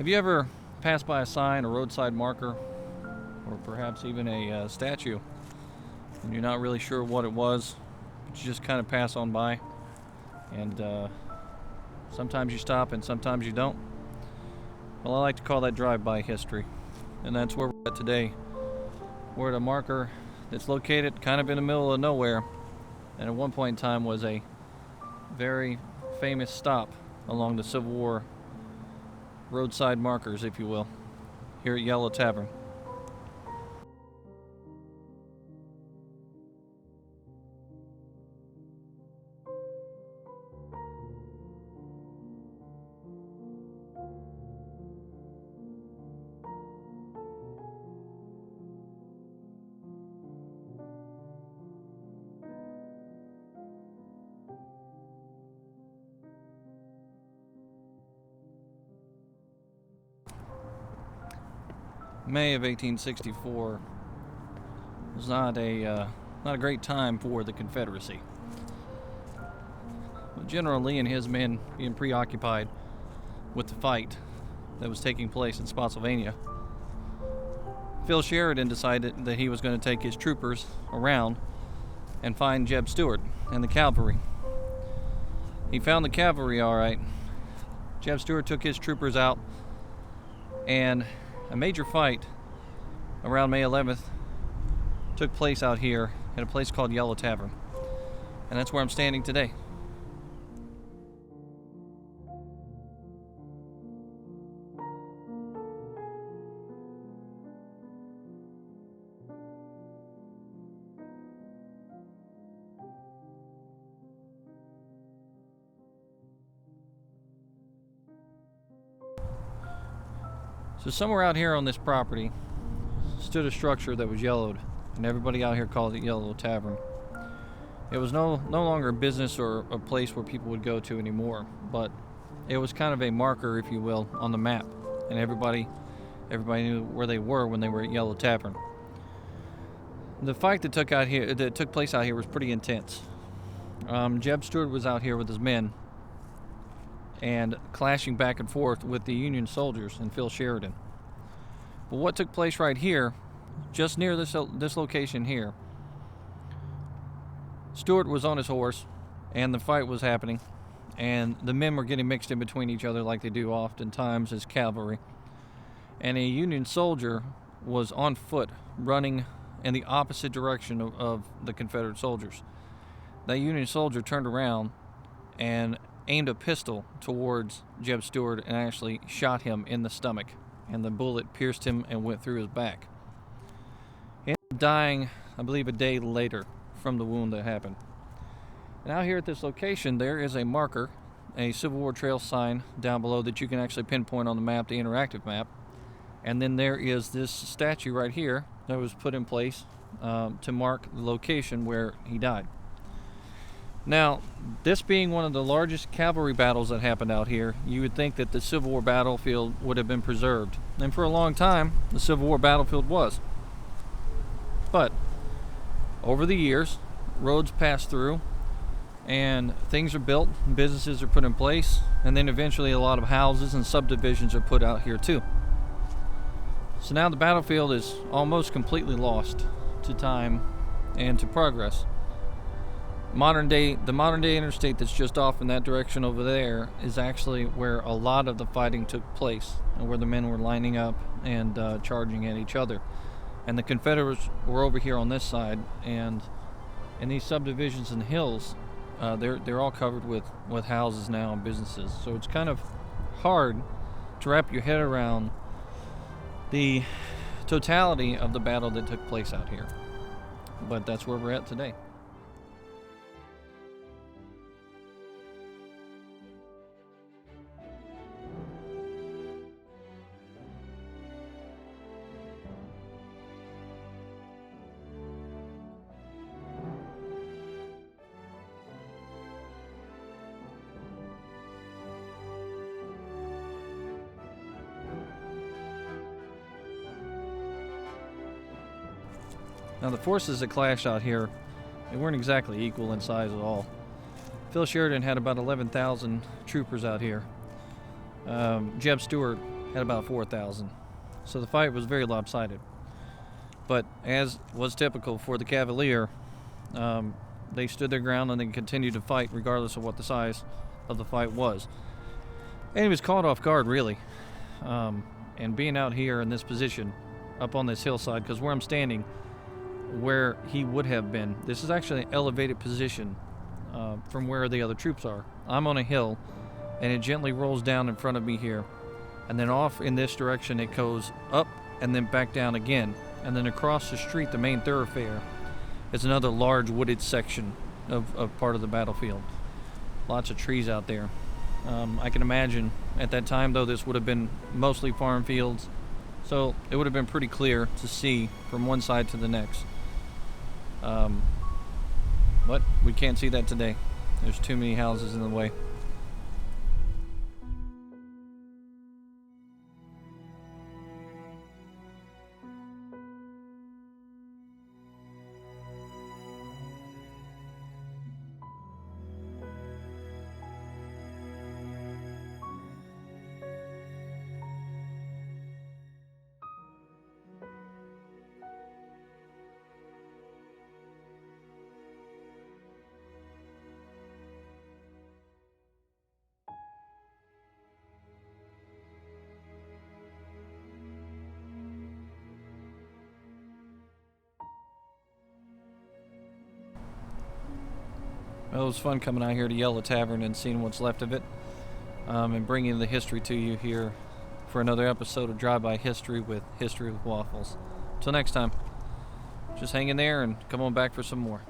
Have you ever passed by a sign, a roadside marker, or perhaps even a statue, and you're not really sure what it was, but you just kind of pass on by, and sometimes you stop and sometimes you don't? Well, I like to call that drive-by history, and that's where we're at today. We're at a marker that's located kind of in the middle of nowhere, and at one point in time was a very famous stop along the Civil War roadside markers, if you will, here at Yellow Tavern. May of 1864 was not a great time for the Confederacy. General Lee and his men being preoccupied with the fight that was taking place in Spotsylvania, Phil Sheridan decided that he was going to take his troopers around and find Jeb Stewart and the cavalry. He found the cavalry all right. Jeb Stewart took his troopers out, and a major fight around May 11th took place out here at a place called Yellow Tavern. And that's where I'm standing today. So somewhere out here on this property stood a structure that was yellowed, and everybody out here called it Yellow Tavern. It was no longer a business or a place where people would go to anymore, but it was kind of a marker, if you will, on the map, and everybody knew where they were when they were at Yellow Tavern. The fight that took place out here was pretty intense. Jeb Stewart was out here with his men and clashing back and forth with the Union soldiers and Phil Sheridan. But what took place right here, just near this location here, Stewart was on his horse, and the fight was happening, and the men were getting mixed in between each other like they do oftentimes as cavalry. And a Union soldier was on foot, running in the opposite direction of the Confederate soldiers. That Union soldier turned around and aimed a pistol towards Jeb Stewart and actually shot him in the stomach, and the bullet pierced him and went through his back. He ended up dying, I believe, a day later from the wound that happened. And out here at this location, there is a marker, a Civil War trail sign down below that you can actually pinpoint on the map, the interactive map. And then there is this statue right here that was put in place to mark the location where he died. Now, this being one of the largest cavalry battles that happened out here, you would think that the Civil War battlefield would have been preserved. And for a long time, the Civil War battlefield was. But over the years, roads passed through, and things are built, businesses are put in place, and then eventually a lot of houses and subdivisions are put out here too. So now the battlefield is almost completely lost to time and to progress. The modern day interstate that's just off in that direction over there is actually where a lot of the fighting took place, and where the men were lining up and charging at each other. And the Confederates were over here on this side, and in these subdivisions and hills, they're all covered with houses now and businesses. So it's kind of hard to wrap your head around the totality of the battle that took place out here. But that's where we're at today. Now the forces that clashed out here, they weren't exactly equal in size at all. Phil Sheridan had about 11,000 troopers out here. Jeb Stewart had about 4,000. So the fight was very lopsided. But as was typical for the Cavalier, they stood their ground and they continued to fight regardless of what the size of the fight was. And he was caught off guard, really. And being out here in this position, up on this hillside, because where I'm standing, where he would have been, this is actually an elevated position from where the other troops are. I'm on a hill, and it gently rolls down in front of me here. And then off in this direction, it goes up and then back down again. And then across the street, the main thoroughfare, is another large wooded section of part of the battlefield. Lots of trees out there. I can imagine at that time, though, this would have been mostly farm fields, so it would have been pretty clear to see from one side to the next. But we can't see that today. There's too many houses in the way. Well, it was fun coming out here to Yellow Tavern and seeing what's left of it, and bringing the history to you here for another episode of Drive-By History with Waffles. Till next time, just hang in there and come on back for some more.